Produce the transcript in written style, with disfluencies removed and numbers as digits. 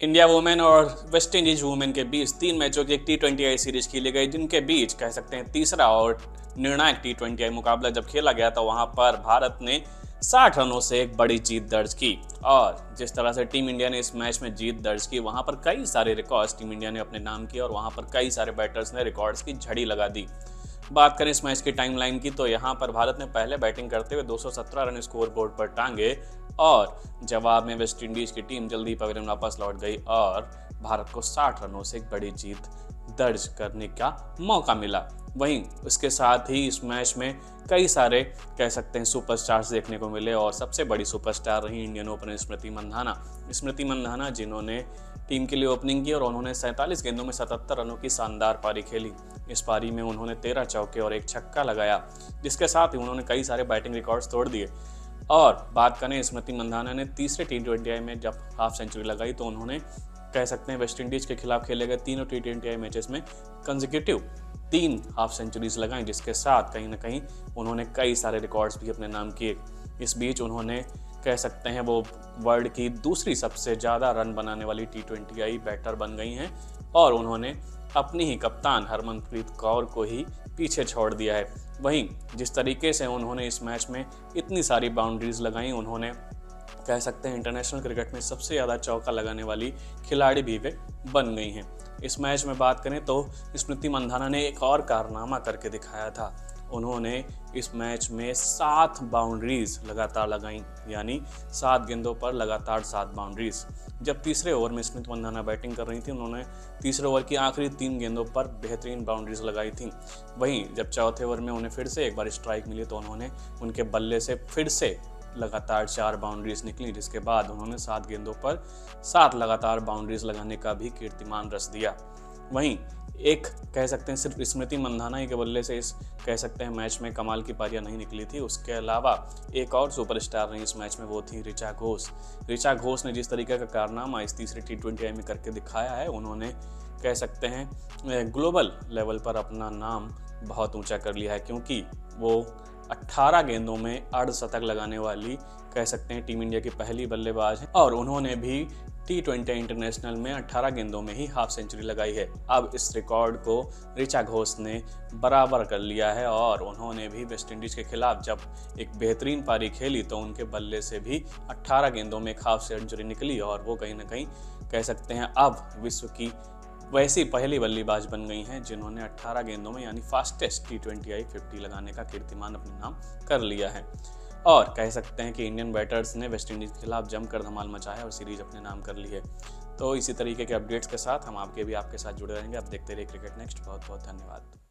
India women और West Indies women के बीच 3 मैचों की एक T20I सीरीज खेली गई, जिनके बीच कह सकते हैं तीसरा और निर्णायक T20I मुकाबला जब खेला गया तो वहां पर भारत ने 60 रनों से एक बड़ी जीत दर्ज की। और जिस तरह से टीम इंडिया ने इस मैच में जीत दर्ज की, वहां पर कई सारे रिकॉर्ड्स टीम इंडिया ने अपने नाम किए और वहां पर कई सारे बैटर्स ने रिकॉर्ड्स की झड़ी लगा दी। बात करें इस मैच की टाइमलाइन की, तो यहाँ पर भारत ने पहले बैटिंग करते हुए 217 रन स्कोर बोर्ड पर टांगे और जवाब में वेस्ट इंडीज की टीम जल्दी पवेलियन वापस लौट गई और भारत को 60 रनों से एक बड़ी जीत दर्ज करने का मौका मिला। वहीं इसके साथ ही इस मैच में कई सारे कह सकते हैं सुपरस्टार्स देखने को मिले और सबसे बड़ी सुपरस्टार रही इंडियन ओपनर स्मृति मंधाना, जिन्होंने टीम के लिए ओपनिंग की और उन्होंने 47 गेंदों में 77 रनों की शानदार पारी खेली। इस पारी में उन्होंने 13 चौके और एक छक्का लगाया, जिसके साथ ही उन्होंने कई सारे बैटिंग रिकॉर्ड्स तोड़ दिए। और बात करें स्मृति मंधाना ने तीसरे T20I में जब हाफ सेंचुरी लगाई तो उन्होंने कह सकते हैं वेस्ट इंडीज के खिलाफ खेले गए तीनों T20I मैचेस में कंसेक्यूटिव 3 हाफ सेंचुरीज लगाई, जिसके साथ कहीं ना कहीं उन्होंने कई सारे रिकॉर्ड्स भी अपने नाम किए। इस बीच उन्होंने कह सकते हैं वो वर्ल्ड की दूसरी सबसे ज़्यादा रन बनाने वाली T20I बैटर बन गई हैं और उन्होंने अपनी ही कप्तान हरमनप्रीत कौर को ही पीछे छोड़ दिया है। वहीं जिस तरीके से उन्होंने इस मैच में इतनी सारी बाउंड्रीज लगाई, उन्होंने कह सकते हैं इंटरनेशनल क्रिकेट में सबसे ज़्यादा चौका लगाने वाली खिलाड़ी भी वे बन गई हैं। इस मैच में बात करें तो स्मृति मंधाना ने एक और कारनामा करके दिखाया था। उन्होंने इस मैच में 7 बाउंड्रीज लगातार लगाई, यानी 7 गेंदों पर लगातार 7 बाउंड्रीज। जब तीसरे ओवर में स्मृति मंधाना बैटिंग कर रही थी, उन्होंने तीसरे ओवर की आखिरी 3 गेंदों पर बेहतरीन बाउंड्रीज लगाई थी। वहीं जब चौथे ओवर में उन्हें फिर से एक बार स्ट्राइक मिली तो उन्होंने उनके बल्ले से फिर से लगातार 4 बाउंड्रीज निकली, जिसके बाद उन्होंने 7 गेंदों पर 7 लगातार बाउंड्रीज लगाने का भी कीर्तिमान रच दिया। वहीं एक कह सकते हैं सिर्फ स्मृति मंधाना ही के बल्ले से इस कह सकते हैं मैच में कमाल की पारियां नहीं निकली थी। उसके अलावा एक और सुपरस्टार रही इस मैच में, वो थी ऋचा घोष। ऋचा घोष ने जिस तरीके का कारनामा इस तीसरे T20I में करके दिखाया है, उन्होंने कह सकते हैं ग्लोबल लेवल पर अपना नाम बहुत ऊंचा कर लिया है, क्योंकि वो 18 गेंदों में अर्धशतक लगाने वाली कह सकते हैं टीम इंडिया की पहली बल्लेबाज है और उन्होंने भी T20I इंटरनेशनल में 18 गेंदों में ही हाफ सेंचुरी लगाई है। अब इस रिकॉर्ड को ऋचा घोष ने बराबर कर लिया है और उन्होंने भी वेस्ट इंडीज के खिलाफ जब एक बेहतरीन पारी खेली तो उनके बल्ले से भी 18 गेंदों में एक हाफ सेंचुरी निकली और वो कहीं ना कहीं कह सकते हैं अब विश्व की वैसी पहली बल्लेबाज बन गई हैं जिन्होंने 18 गेंदों में यानी फास्टेस्ट T20I 50 लगाने का कीर्तिमान अपने नाम कर लिया है। और कह सकते हैं कि इंडियन बैटर्स ने वेस्ट इंडीज के खिलाफ जमकर धमाल मचाया और सीरीज अपने नाम कर ली है। तो इसी तरीके के अपडेट्स के साथ हम आपके साथ जुड़े रहेंगे। आप देखते रहिए क्रिकेट नेक्स्ट। बहुत बहुत धन्यवाद।